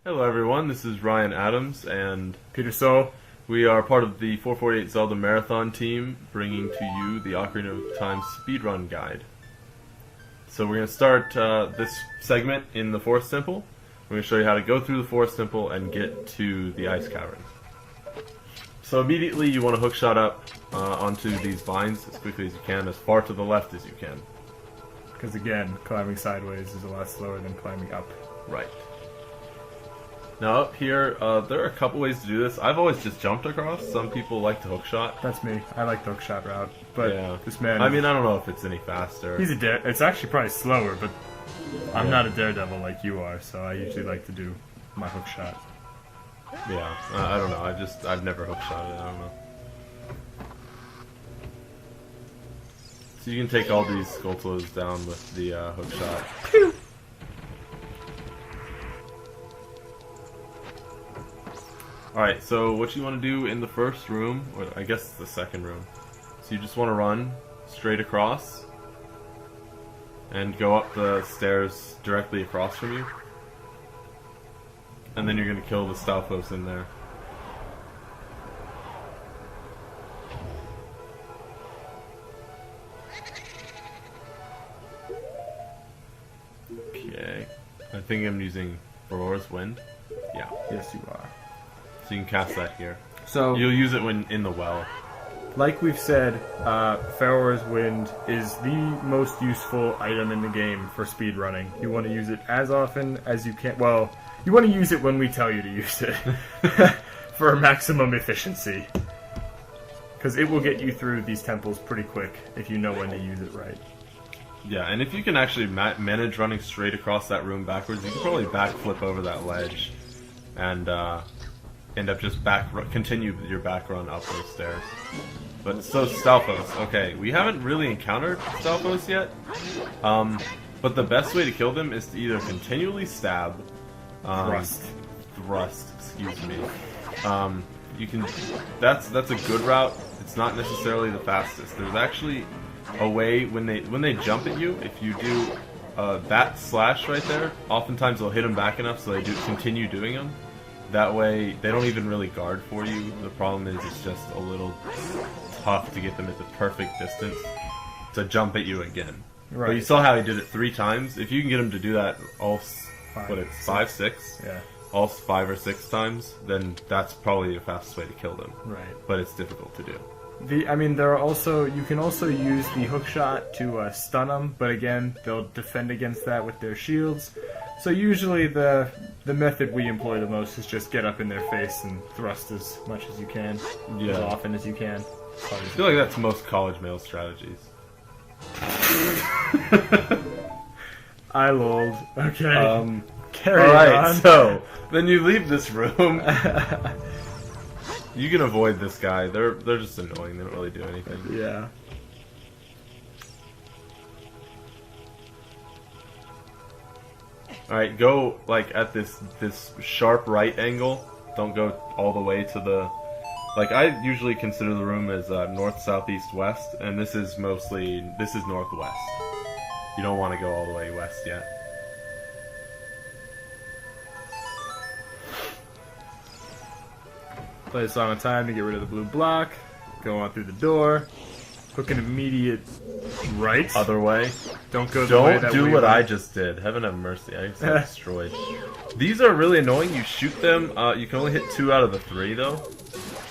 Hello everyone, this is Ryan Adams and Peter So. we are part of the 448 Zelda Marathon team bringing to you the Ocarina of Time speedrun guide. So we're going to start this segment in the Forest Temple. We're going to show you how to go through the Forest Temple and get to the Ice Cavern. So immediately you want to hookshot up onto these vines as quickly as you can, as far to the left as you can. Because again, climbing sideways is a lot slower than climbing up. Right. Now up here, there are a couple ways to do this. I've always just jumped across. Some people like to hookshot. That's me. I like the hookshot route. But Yeah. this man... I mean, I don't know if it's any faster. he's a it's actually probably slower, but I'm not a daredevil like you are, so I usually like to do my hookshot. Yeah, I don't know. I've never hookshotted it. I don't know. So you can take all these Skulltulas down with the hookshot. Alright, so what you want to do in the first room, or I guess the second room, so you just want to run straight across and go up the stairs directly across from you. And then you're going to kill the Stalfos in there. Okay. I think I'm using Aurora's Wind. Yeah. Yes, you are. So you can cast that here. So, You'll use it when in the well. like we've said, Farore's Wind is the most useful item in the game for speedrunning. You want to use it as often as you can. Well, you want to use it when we tell you to use it for maximum efficiency. Because it will get you through these temples pretty quick if you know when to use it right. Yeah, and if you can actually manage running straight across that room backwards, you can probably backflip over that ledge and end up just continue your back run up those stairs. But so Stalfos, okay, we haven't really encountered Stalfos yet, but the best way to kill them is to either continually stab, thrust, excuse me. You can, that's a good route. It's not necessarily the fastest. There's actually a way when they jump at you, if you do that slash right there, oftentimes they'll hit them back enough so they continue doing them. That way, they don't even really guard for you. The problem is it's just a little tough to get them at the perfect distance to jump at you again. Right. But you saw how he did it 3 times. If you can get him to do that all, five, six? Yeah. All 5 or 6 times, then that's probably the fastest way to kill them. Right. But it's difficult to do. There are also, you can also use the hookshot to stun them, but again, they'll defend against that with their shields. So usually the method we employ the most is just get up in their face and thrust as much as you can, as often as you can. I feel like that's most college male strategies. I lolled. Okay. Carry Alright, on. so then you leave this room. You can avoid this guy. They're just annoying. They don't really do anything. Yeah. Alright, go like at this sharp right angle. Don't go all the way to the... Like, I usually consider the room as north, south, east, west, and this is northwest. You don't want to go all the way west yet. Play a Song of Time to get rid of the blue block. Go on through the door. Hook an immediate right. Other way. Don't go the way that Don't do we what went. I just did. Heaven have mercy. I just got destroyed. These are really annoying. You shoot them. You can only hit 2 out of the 3, though,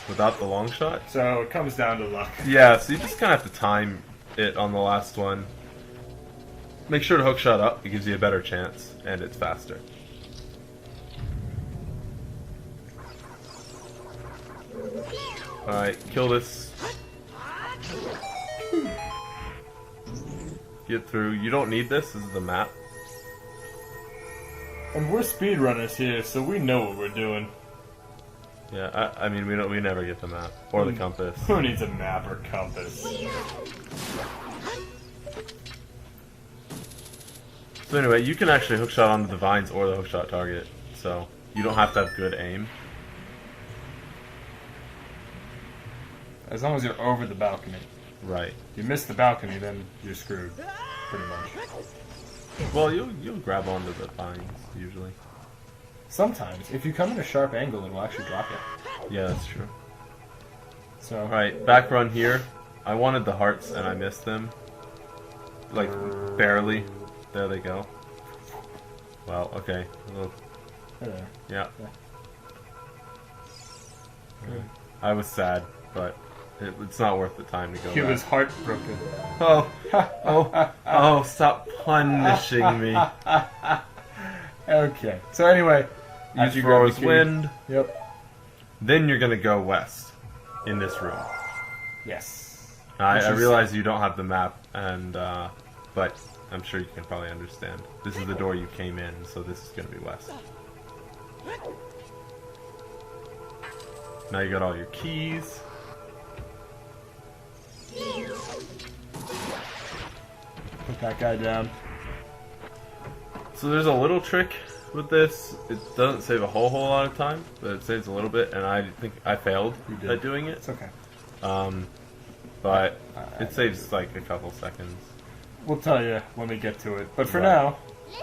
without the long shot. So it comes down to luck. Yeah, so you just kind of have to time it on the last one. Make sure to hook shot up. It gives you a better chance, and it's faster. Alright, kill this. Get through. You don't need this. This is the map. And we're speedrunners here, so we know what we're doing. Yeah, I mean, we never get the map. Or the compass. Who needs a map or compass? So anyway, you can actually hookshot onto the vines or the hookshot target. So, you don't have to have good aim. As long as you're over the balcony. Right. If you miss the balcony, then you're screwed. Pretty much. Well, you'll grab onto the vines, usually. Sometimes, if you come in a sharp angle, it'll actually drop you. Yeah, that's true. So. Alright, back run here. I wanted the hearts and I missed them. Like, barely. There they go. Well, okay. There. Yeah. Good. I was sad, but it's not worth the time to go He back. was heartbroken. Oh, stop punishing me. Okay. So anyway, Use Thrower's Wind. Yep. Then you're gonna go west in this room. Yes. I realize you don't have the map, and but I'm sure you can probably understand. This is the door you came in, so this is gonna be west. Now you got all your keys. Put that guy down. So there's a little trick with this. It doesn't save a whole lot of time, but it saves a little bit, and I think I failed at doing it. It's okay. But it saves like a couple seconds. We'll tell you when we get to it. But for now,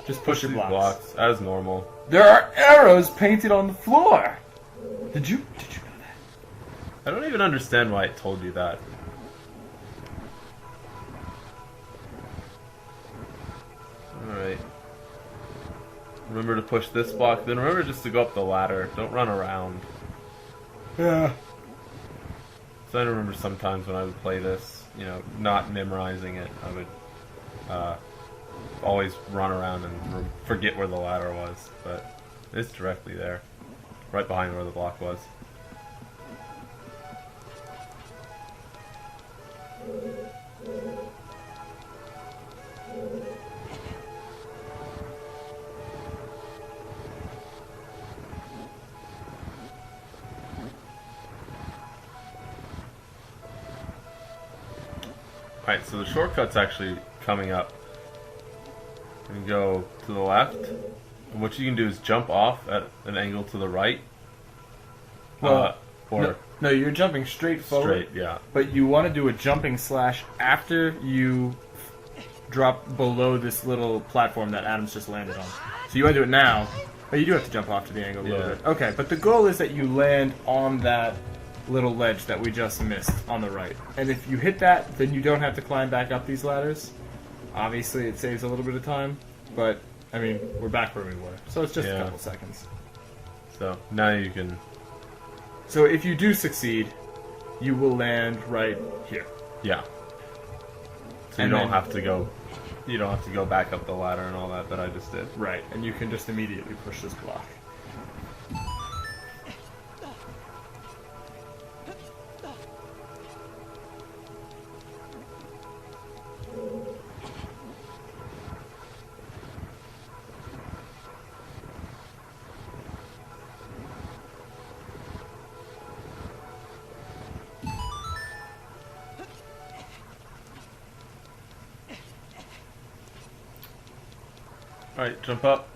just push your these blocks. as normal. There are arrows painted on the floor. Did you know that? I don't even understand why it told you that. Alright. Remember to push this block, then remember just to go up the ladder. Don't run around. Yeah. So I remember sometimes when I would play this, you know, not memorizing it, I would always run around and forget where the ladder was. But it's directly there. Right behind where the block was. Alright, so the shortcut's actually coming up. You can go to the left. And what you can do is jump off at an angle to the right. Well, or no, you're jumping straight forward. straight, yeah. But you want to do a jumping slash after you drop below this little platform that Adam's just landed on. So you want to do it now, but you do have to jump off to the angle a little bit. Okay, but the goal is that you land on that little ledge that we just missed on the right. And if you hit that, then you don't have to climb back up these ladders. Obviously, it saves a little bit of time, but, I mean, we're back where we were. So it's just a couple seconds. So now you can... So if you do succeed, you will land right here. Yeah. So you don't have to go... You don't have to go back up the ladder and all that I just did. Right, and you can just immediately push this block. Alright, jump up.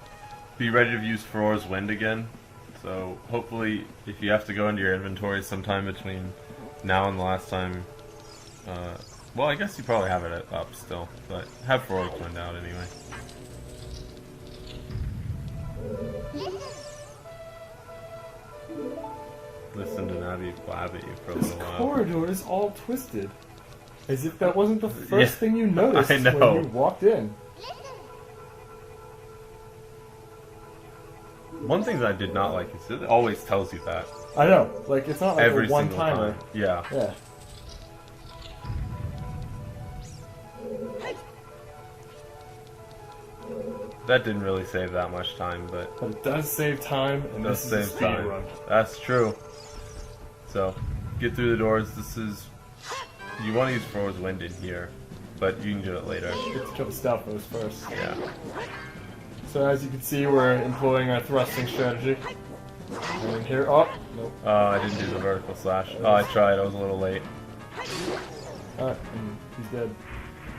Be ready to use Thrower's Wind again. So hopefully, if you have to go into your inventory sometime between now and the last time... well, I guess you probably have it up still, but have Thrower's Wind out anyway. Listen to Navi blab at you for a This little while. corridor is all twisted. As if that wasn't the first thing you noticed I know. when you walked in. One thing that I did not like is it always tells you that. I know. Like, it's not like Every a single one-timer. time. Yeah. Yeah. That didn't really save that much time, but But it does save time, and it does this is a save speed time. run. That's true. So, get through the doors. This is... You want to use Thrower's Wind in here, but you can do it later. Get to kill the Stalfos first. Yeah. So as you can see, we're employing our thrusting strategy. And in here, oh, nope. I didn't do the vertical slash. Oh, I tried. I was a little late. Alright, he's dead.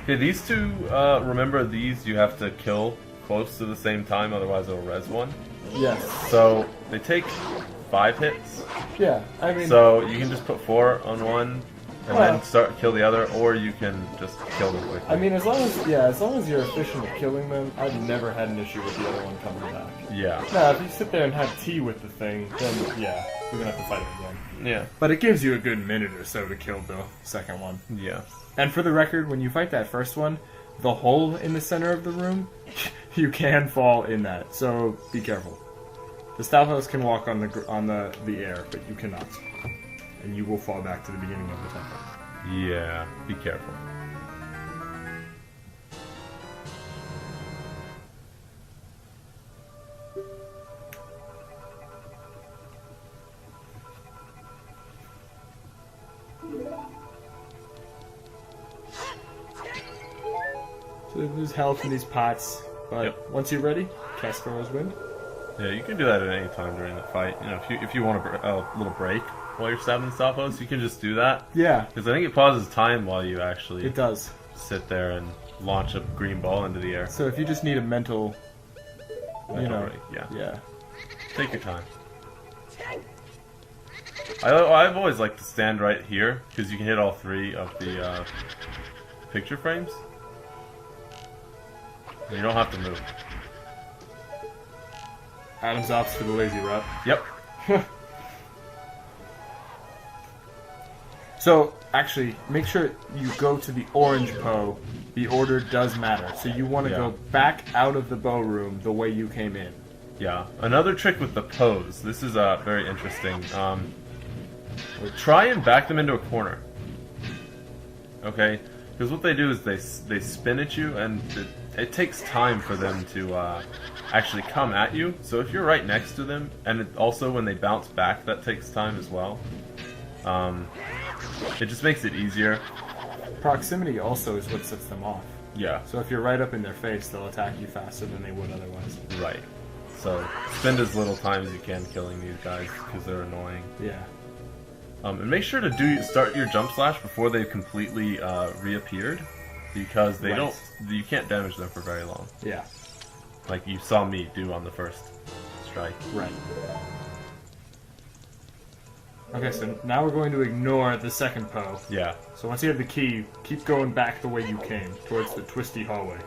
Okay, these two, remember these you have to kill close to the same time, otherwise it'll res one. Yes. So, they take 5 hits. Yeah, I mean... So, you can just put 4 on one, and then kill the other, or you can just kill them quickly. I mean, as long as you're efficient at killing them, I've never had an issue with the other one coming back. Yeah. Now, if you sit there and have tea with the thing, then yeah, you're gonna have to fight it again. Yeah. But it gives you a good minute or so to kill the second one. Yeah. And for the record, when you fight that first one, the hole in the center of the room, you can fall in that, so be careful. The Stalfos can walk on the air, but you cannot. And you will fall back to the beginning of the temple. Yeah, be careful. So there's health in these pots, but once you're ready, cast Pharaoh's Wind. Yeah, you can do that at any time during the fight. You know, if you want a little break while you're stabbing the Stalfos, you can just do that. Yeah. Because I think it pauses time while you actually It does. sit there and launch a green ball into the air. So if you just need a mental break, yeah. Take your time. I've always liked to stand right here, because you can hit all three of the picture frames. And you don't have to move. Adam's opts for the lazy route. Yep. So, actually, make sure you go to the orange Poe. The order does matter. So you want to go back out of the bow room the way you came in. Yeah. Another trick with the pose. This is very interesting. Try and back them into a corner. Okay? Because what they do is they spin at you, and it takes time for them to actually come at you. So if you're right next to them, and also when they bounce back, that takes time as well. It just makes it easier. Proximity also is what sets them off. Yeah. So if you're right up in their face, they'll attack you faster than they would otherwise. Right. So spend as little time as you can killing these guys, because they're annoying. Yeah. And make sure to start your jump slash before they've completely reappeared, because you can't damage them for very long. Yeah. Like you saw me do on the first strike. Right. Okay, so now we're going to ignore the second Poe. Yeah. So once you have the key, keep going back the way you came, towards the twisty hallway.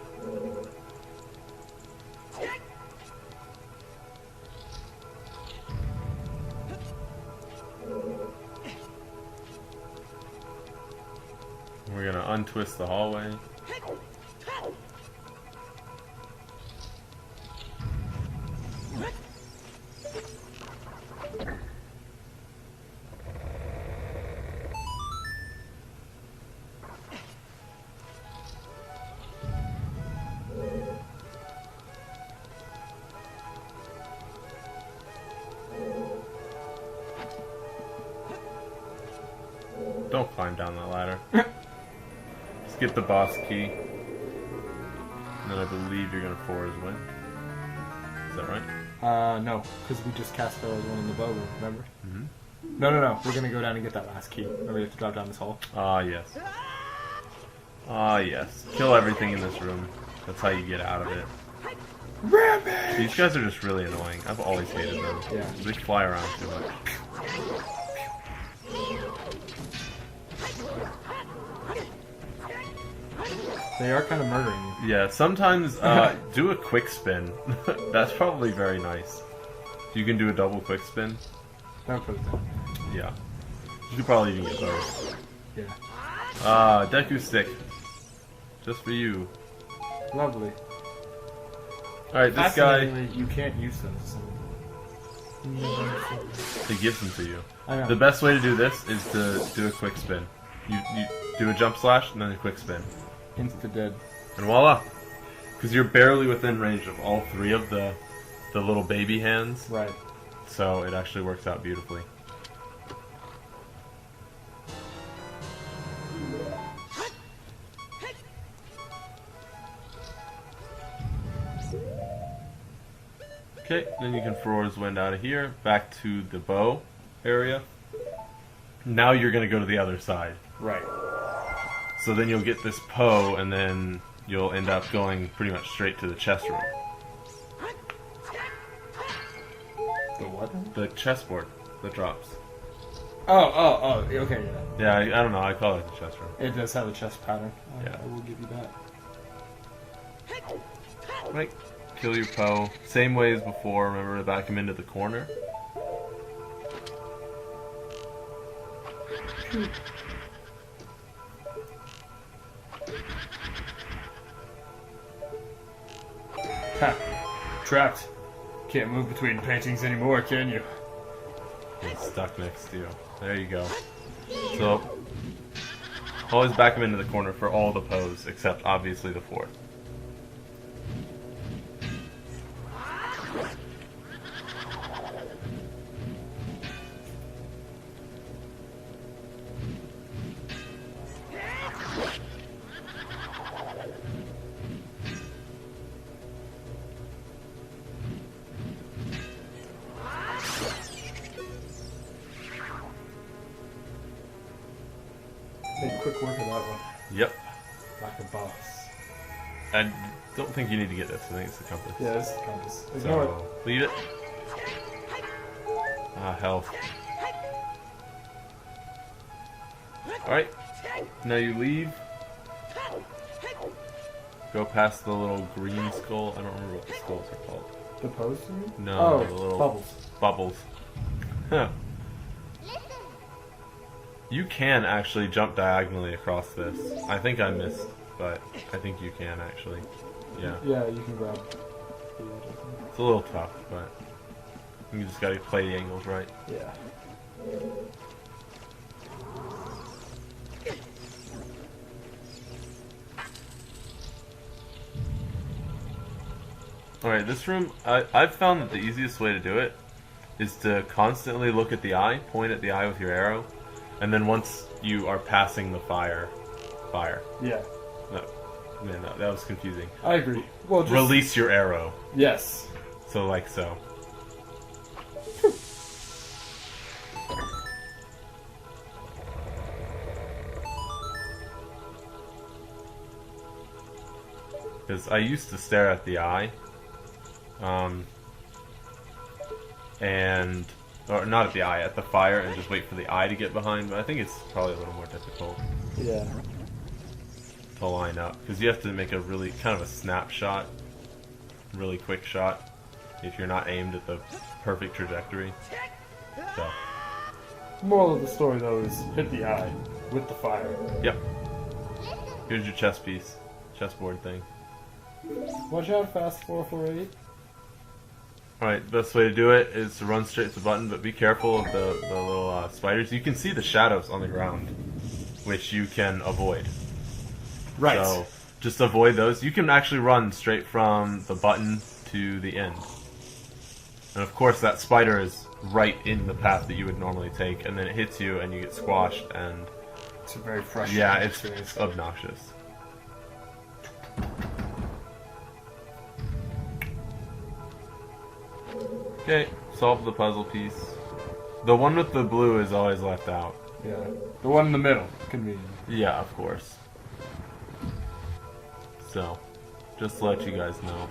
We're gonna untwist the hallway. Don't climb down that ladder. Just get the boss key. And then I believe you're gonna Pharaoh's Wind. Is that right? No, because we just cast Pharaoh's Wind in the bow room, remember? Mm-hmm. No. We're gonna go down and get that last key. Remember, we have to drop down this hall. Ah, yes. Ah, yes. Kill everything in this room. That's how you get out of it. Rampage! These guys are just really annoying. I've always hated them. Yeah. They fly around too much. They are kind of murdering you. Yeah, sometimes do a quick spin. That's probably very nice. You can do a double quick spin. Don't put it down. Yeah. You could probably even get those. Yeah. Deku stick. Just for you. Lovely. Alright, this guy... You can't use those. He gives them to you. I know. The best way to do this is to do a quick spin. You do a jump slash and then a quick spin. Insta-dead. And voila! Because you're barely within range of all three of the little baby hands. Right. So it actually works out beautifully. Okay, then you can Pharaoh's Wind out of here, back to the bow area. Now you're going to go to the other side. Right. So then you'll get this Poe, and then you'll end up going pretty much straight to the chess room. The what? The chessboard that drops. Okay, yeah. Yeah, I don't know. I call it the chest room. It does have a chest pattern. Yeah. I will give you that. Right. Kill your Poe. Same way as before. Remember to back him into the corner. Ha! Trapped. Can't move between paintings anymore, can you? It's stuck next to you. There you go. So, always back him into the corner for all the Poes, except obviously the fourth. Make quick work of that one. Yep. Like a boss. I don't think you need to get this. I think it's the compass. Yeah, this is the compass. Ignore it. So, leave it. Ah, health. Alright. Now you leave. Go past the little green skull. I don't remember what the skulls are called. The pose to me? No, Oh, the little bubbles. bubbles. Huh. You can actually jump diagonally across this. I think I missed, but I think you can actually. Yeah. Yeah, you can grab. It's a little tough, but you just gotta play the angles right. Yeah. Alright, this room, I've found that the easiest way to do it is to constantly look at the eye, point at the eye with your arrow, and then once you are passing the fire. Yeah. No, man, that was confusing. I agree. Well, just... Release your arrow. Yes. So, like so. Because I used to stare at the eye. Or not at the eye, at the fire, and just wait for the eye to get behind, but I think it's probably a little more difficult Yeah. to line up, because you have to make a really, kind of a snapshot, really quick shot, if you're not aimed at the perfect trajectory. So, Moral of the story, though, is hit the eye with the fire. yep. Here's your chess piece, chessboard thing. Watch out, fast 448. Alright, best way to do it is to run straight to the button, but be careful of the little spiders. You can see the shadows on the ground, which you can avoid. Right. So, just avoid those. You can actually run straight from the button to the end. And of course, that spider is right in the path that you would normally take, and then it hits you and you get squashed, and It's a very frustrating yeah, it's experience. obnoxious. Okay, solve the puzzle piece. The one with the blue is always left out. Yeah. The one in the middle. Convenient. Yeah, of course. So, just to let you guys know.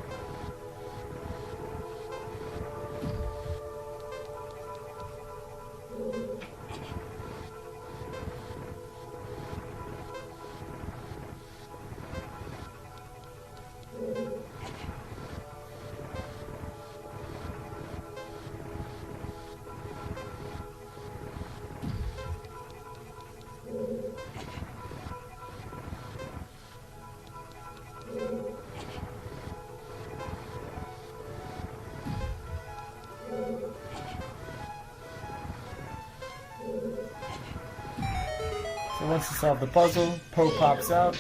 So once you solve the puzzle, Poe pops out,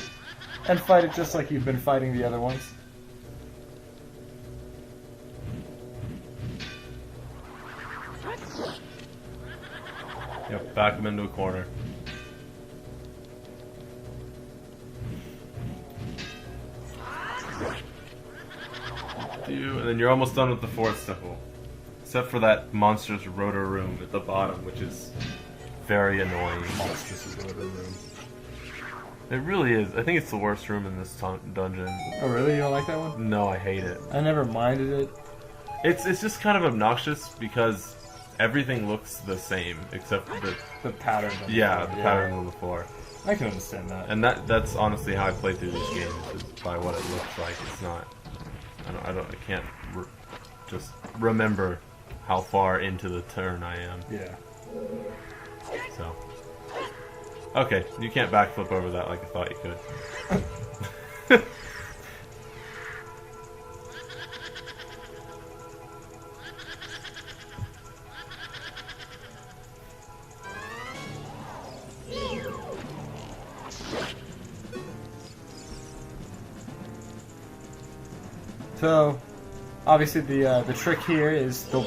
and fight it just like you've been fighting the other ones. Yep, back him into a corner. And then you're almost done with the fourth temple. Except for that monstrous rotor room at the bottom, which is very annoying. Monstrous rotor room. It really is. I think it's the worst room in this dungeon. Oh really? You don't like that one? No, I hate it. I never minded it. It's just kind of obnoxious because everything looks the same except The pattern. the pattern on the floor. I can understand that. And that's honestly how I play through these games, is by what it looks like. It's not. I can't just remember how far into the turn I am. Yeah. So. Okay, you can't backflip over that like I thought you could. So, obviously the trick here is the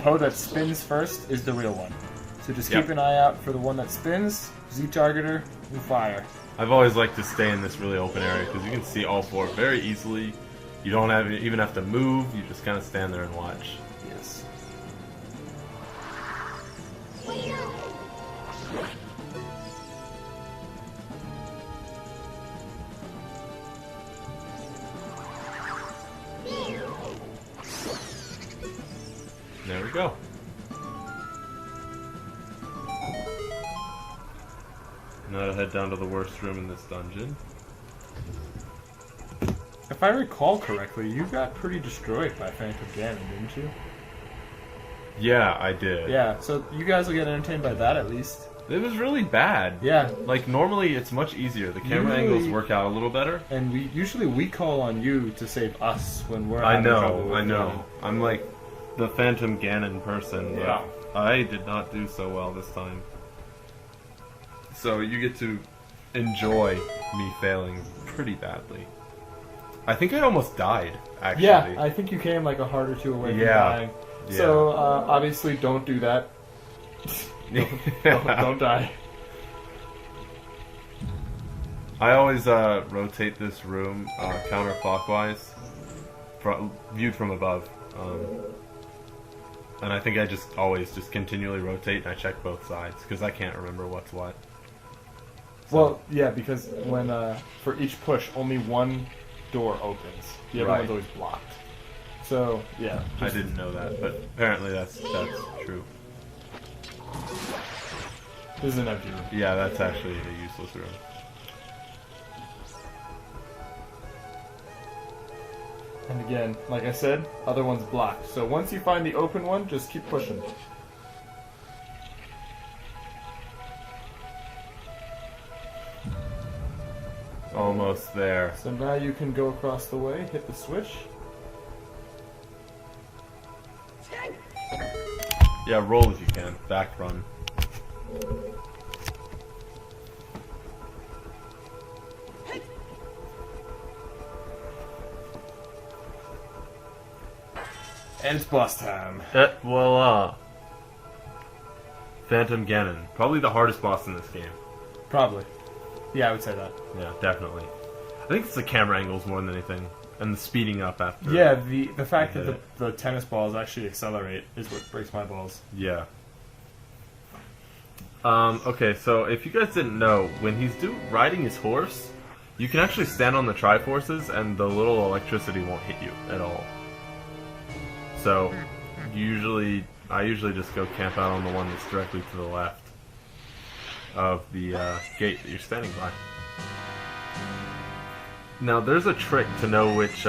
Poe that spins first is the real one. So just keep an eye out for the one that spins, Z-targeter, and fire. I've always liked to stay in this really open area because you can see all four very easily. You don't even have to move, you just kind of stand there and watch. Yes. There we go. Now I'll head down to the worst room in this dungeon. If I recall correctly, you got pretty destroyed by Phantom Ganon, didn't you? Yeah, I did. Yeah, so you guys will get entertained by that at least. It was really bad. Yeah. Like, normally it's much easier. The camera angles work out a little better. And we call on you to save us when we're having trouble with I know. Ganon. I'm like the Phantom Ganon person. But Yeah. I did not do so well this time. So you get to enjoy me failing pretty badly. I think I almost died, actually. Yeah, I think you came like a heart or two away from dying. Yeah. So, obviously don't do that. Don't die. I always rotate this room counterclockwise, viewed from above. And I think I always continually rotate and I check both sides, because I can't remember what's what. So. Well, yeah, because when for each push, only one door opens. The other one's always blocked. So, yeah. I didn't know that, but apparently that's true. This is an empty room. Yeah, that's actually a useless room. And again, like I said, other one's blocked. So once you find the open one, just keep pushing. Almost there. So now you can go across the way, hit the switch. Yeah, roll if you can. Back run. And it's boss time. Voila. Phantom Ganon. Probably the hardest boss in this game. Probably. Yeah, I would say that. Yeah, definitely. I think it's the camera angles more than anything. And the speeding up after. Yeah, the fact that the tennis balls actually accelerate is what breaks my balls. Yeah. Okay, so if you guys didn't know, when he's riding his horse, you can actually stand on the Triforces and the little electricity won't hit you at all. So, I usually just go camp out on the one that's directly to the left of the gate that you're standing by. Now, there's a trick to know which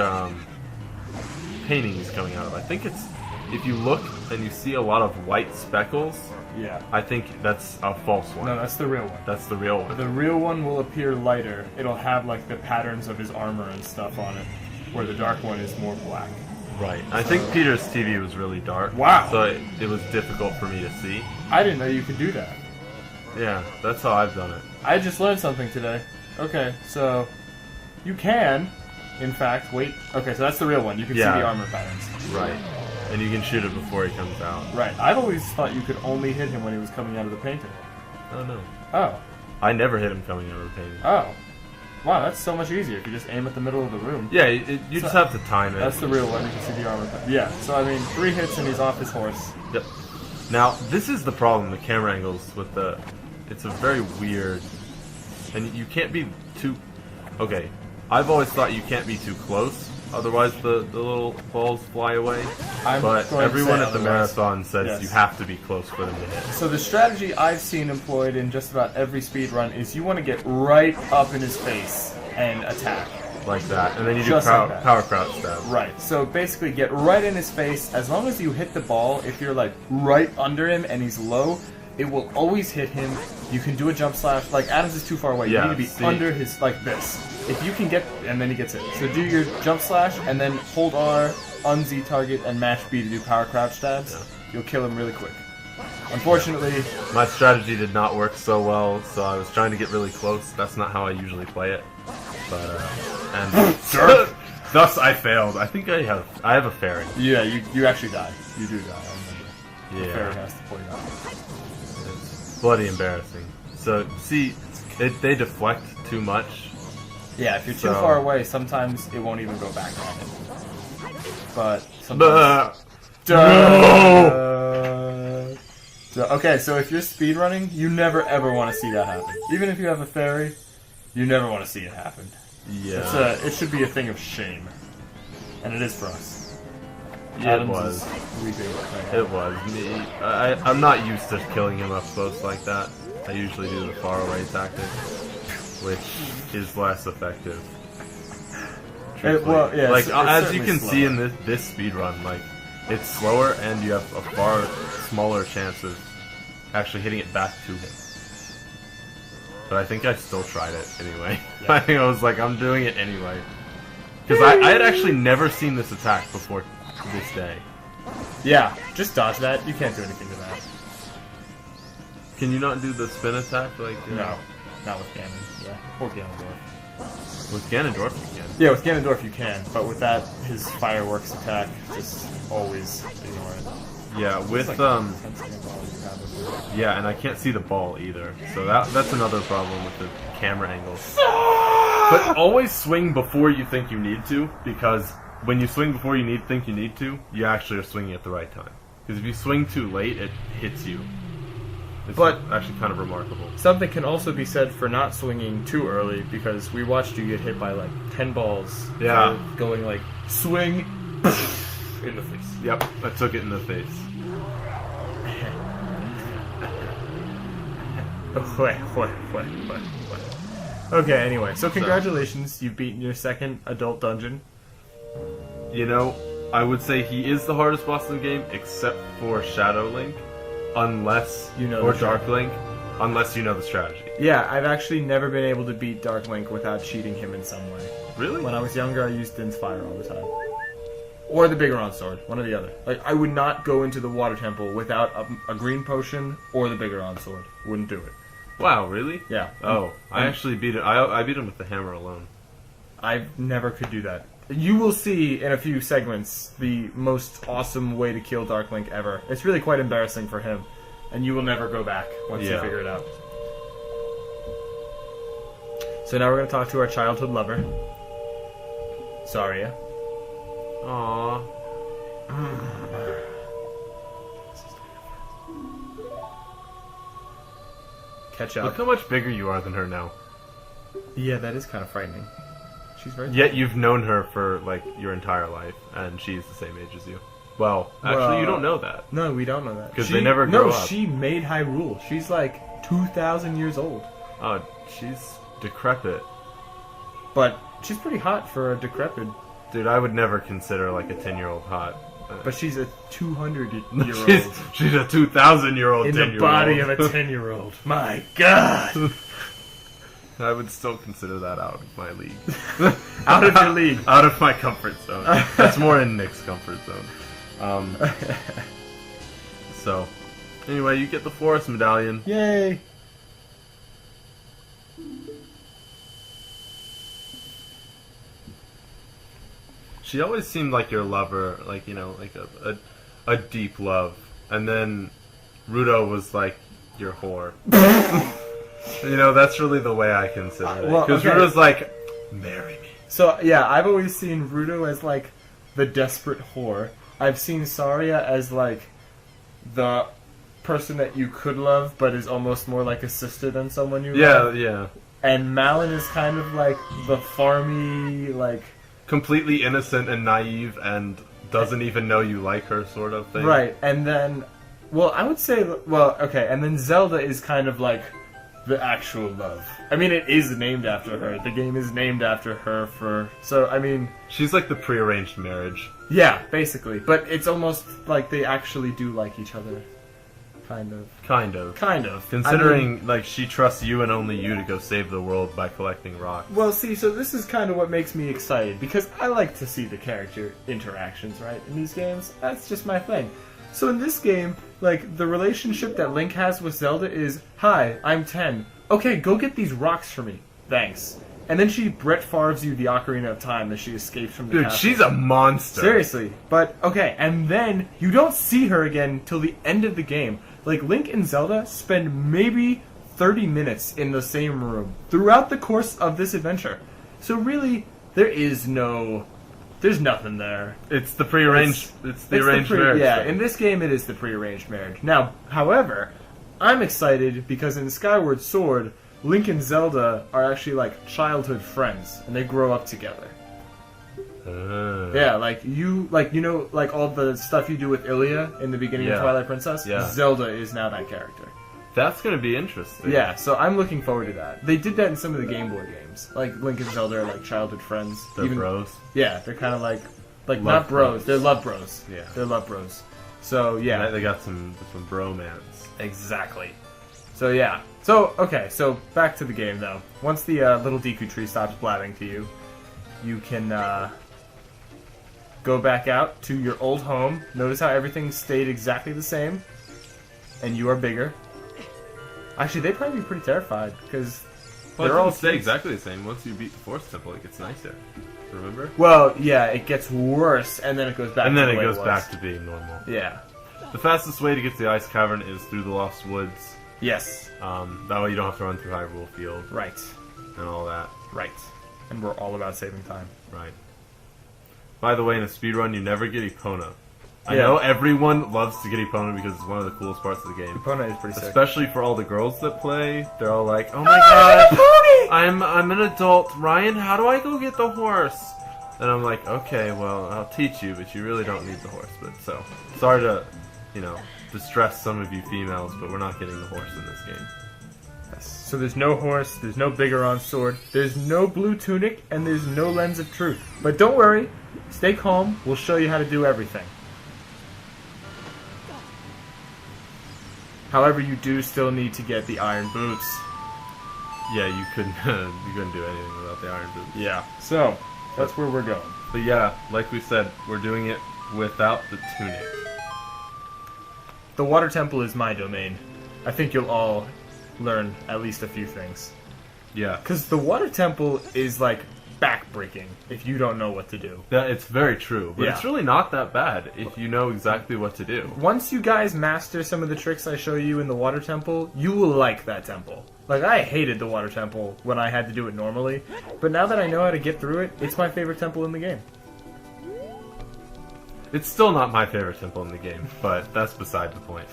painting he's coming out of. I think it's, if you look and you see a lot of white speckles, Yeah. I think that's a false one. No, that's the real one. That's the real one. The real one will appear lighter. It'll have like the patterns of his armor and stuff on it, where the dark one is more black. Right. I think Peter's TV was really dark. Wow. So it was difficult for me to see. I didn't know you could do that. Yeah, that's how I've done it. I just learned something today. Okay, so you can, in fact, wait. Okay, so that's the real one. You can see the armor patterns. Right. And you can shoot it before he comes out. Right. I've always thought you could only hit him when he was coming out of the painting. Oh, no. Oh. I never hit him coming out of the painting. Oh. Wow, that's so much easier if you just aim at the middle of the room. Yeah, you just have to time it. That's the real one. You can see the armor pattern. Yeah, so I mean, 3 hits and he's off his horse. Yep. Now, this is the problem, the camera angles with the... It's a very weird... And you can't be too... Okay, I've always thought you can't be too close, Otherwise, the little balls fly away. But everyone at the marathon says you have to be close for them to hit. So the strategy I've seen employed in just about every speed run is you want to get right up in his face and attack. Like that. And then you do Just like that. power crouch stab. Right. So basically get right in his face. As long as you hit the ball, if you're like right under him and he's low, it will always hit him. You can do a jump slash. Like Adams is too far away. Yeah, you need to be under his, like this. If you can get, and then he gets hit. So do your jump slash and then hold R, un-Z target, and mash B to do power crouch stabs. Yeah. You'll kill him really quick. Unfortunately, my strategy did not work so well, so I was trying to get really close. That's not how I usually play it. But and thus I failed. I think I have a fairy. Yeah, you actually die. You do die. I remember. Yeah. The fairy has to point out. It's bloody embarrassing. So see, they deflect too much. Yeah, if you're too far away, sometimes it won't even go back on it. But sometimes. Okay, so if you're speedrunning, you never ever want to see that happen. Even if you have a fairy, you never want to see it happen. Yeah. It should be a thing of shame. And it is for us. Yeah, Adams it was. It was. Me. I'm not used to killing him up close like that. I usually do the far away tactic, which is less effective. Well, yeah, like it's as you can slower. see in this speed run, like it's slower and you have a far smaller chance of actually hitting it back to him. But I think I still tried it anyway. Yeah. I think I was like, I'm doing it anyway. Because I had actually never seen this attack before this day. Yeah, just dodge that. You can't do anything to that. Can you not do the spin attack? Like No, not with Ganon. Yeah, or Ganondorf. With Ganondorf you can. Yeah, with Ganondorf you can, but with that, his fireworks attack, just always ignore it. Yeah, with yeah, and I can't see the ball either, so that's another problem with the camera angle. But always swing before you think you need to, because when you swing before you think you need to, you actually are swinging at the right time. Because if you swing too late, it hits you. It's actually kind of remarkable. Something can also be said for not swinging too early, because we watched you get hit by like 10 balls. Yeah. Going like, swing, in the face. Yep, I took it in the face. Okay, anyway, so congratulations, you've beaten your second adult dungeon. You know, I would say he is the hardest boss in the game, except for Shadow Link, unless you know, or Dark Link, unless you know the strategy. Yeah, I've actually never been able to beat Dark Link without cheating him in some way. Really? When I was younger, I used Din's Fire all the time. Or the Bigoron Sword, one or the other. Like, I would not go into the Water Temple without a green potion or the Bigoron Sword. Wouldn't do it. Wow, really? Yeah. Oh, I actually beat it. I beat him with the hammer alone. I never could do that. You will see in a few segments the most awesome way to kill Dark Link ever. It's really quite embarrassing for him, and you will never go back once you figure it out. So now we're going to talk to our childhood lover, Zarya. Aww. Catch up. Look how much bigger you are than her now. Yeah, that is kind of frightening. She's very Yet you've known her for, like, your entire life, and she's the same age as you. Well, actually, you don't know that. No, we don't know that. Because they never grow up. No, she made Hyrule. She's, like, 2,000 years old. Oh, she's decrepit. But she's pretty hot for a decrepit. Dude, I would never consider, like, a 10-year-old hot. But she's a 200-year-old. she's a 2,000-year-old 10-year-old. In the body of a 10-year-old. My God! I would still consider that out of my league. Out of your league? Out of my comfort zone. That's more in Nick's comfort zone. So, anyway, you get the Forest Medallion. Yay! She always seemed like your lover, like, you know, like a deep love. And then Ruto was like your whore. You know, that's really the way I consider it. Because Ruto's like, marry me. So, yeah, I've always seen Ruto as, like, the desperate whore. I've seen Zarya as, like, the person that you could love, but is almost more like a sister than someone you love. Yeah, yeah. And Malin is kind of like the farmy, like, completely innocent and naive and doesn't even know you like her, sort of thing. Right, and then, well, I would say, and then Zelda is kind of like the actual love. I mean, it is named after her. The game is named after her so, I mean... She's like the prearranged marriage. Yeah, basically. But it's almost like they actually do like each other. Kind of. Kind of. Considering, like, she trusts you and only you to go save the world by collecting rocks. Well, see, so this is kind of what makes me excited, because I like to see the character interactions, right, in these games. That's just my thing. So in this game, like, the relationship that Link has with Zelda is, hi, I'm 10. Okay, go get these rocks for me. Thanks. And then she Brett Favre's you the Ocarina of Time as she escapes from the Dude, castle. she's a monster. Seriously. But, okay, and then you don't see her again till the end of the game. Like, Link and Zelda spend maybe 30 minutes in the same room throughout the course of this adventure. So really, there's nothing there. It's the prearranged. It's the arranged marriage. Yeah, in this game, it is the prearranged marriage. Now, however, I'm excited because in Skyward Sword, Link and Zelda are actually like childhood friends, and they grow up together. Yeah, like all the stuff you do with Ilya in the beginning of Twilight Princess. Yeah. Zelda is now that character. That's gonna be interesting. Yeah, so I'm looking forward to that. They did that in some of the Game Boy games. Like Link and Zelda are like childhood friends. They're bros. Yeah, they're kind of like love not bros. bros. They're love bros. Yeah, they're love bros. So yeah, they got some bromance. Exactly. So yeah. So okay. So back to the game though. Once the little Deku tree stops blabbing to you, you can go back out to your old home. Notice how everything stayed exactly the same, and you are bigger. Actually, they'd probably be pretty terrified because they're all stay exactly the same. Once you beat the Force Temple, it gets nicer. Remember? Well, yeah, it gets worse, and then it goes back. And then to it the way goes was. back to being normal. Yeah. The fastest way to get to the Ice Cavern is through the Lost Woods. Yes. That way you don't have to run through Hyrule Field. Right. And all that. Right. And we're all about saving time. Right. By the way, in a speedrun, you never get Epona. I Yeah. know everyone loves to get Epona because it's one of the coolest parts of the game. Epona is pretty sick. Especially for all the girls that play. They're all like, oh my god, I'm an adult. Ryan, how do I go get the horse? And I'm like, okay, well, I'll teach you, but you really don't need the horse. But so, sorry to, distress some of you females, but we're not getting the horse in this game. Yes. So there's no horse, there's no Bigoron sword, there's no blue tunic, and there's no lens of truth. But don't worry, stay calm, we'll show you how to do everything. However, you do still need to get the iron boots. Yeah, you couldn't do anything without the iron boots. Yeah. So, that's where we're going. But yeah, like we said, we're doing it without the tunic. The Water Temple is my domain. I think you'll all learn at least a few things. Yeah. Because the Water Temple is like backbreaking if you don't know what to do. It's very true, but Yeah. it's really not that bad if you know exactly what to do. Once you guys master some of the tricks I show you in the Water Temple, you will like that temple. Like, I hated the Water Temple when I had to do it normally, but now that I know how to get through it, it's my favorite temple in the game. It's still not my favorite temple in the game, but that's beside the point.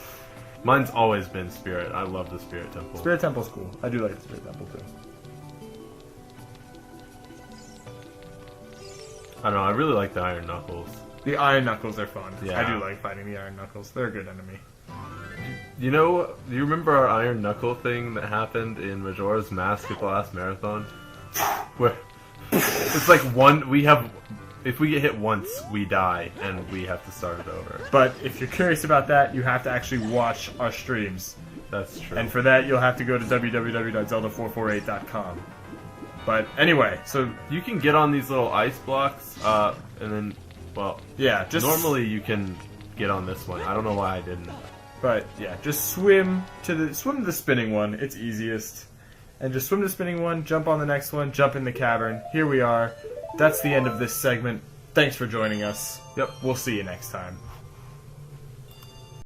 Mine's always been Spirit. I love the Spirit Temple. Spirit Temple's cool. I do like the Spirit Temple too. I don't know, I really like the Iron Knuckles. The Iron Knuckles are fun. Yeah. I do like fighting the Iron Knuckles. They're a good enemy. Do you remember our Iron Knuckle thing that happened in Majora's Mask at the last marathon? Where it's like if we get hit once, we die, and we have to start it over. But if you're curious about that, you have to actually watch our streams. That's true. And for that, you'll have to go to www.zelda448.com. But anyway, so you can get on these little ice blocks, and then, yeah, just normally you can get on this one. I don't know why I didn't. But yeah, just swim to the spinning one. It's easiest. And just swim to the spinning one, jump on the next one, jump in the cavern. Here we are. That's the end of this segment. Thanks for joining us. Yep. We'll see you next time.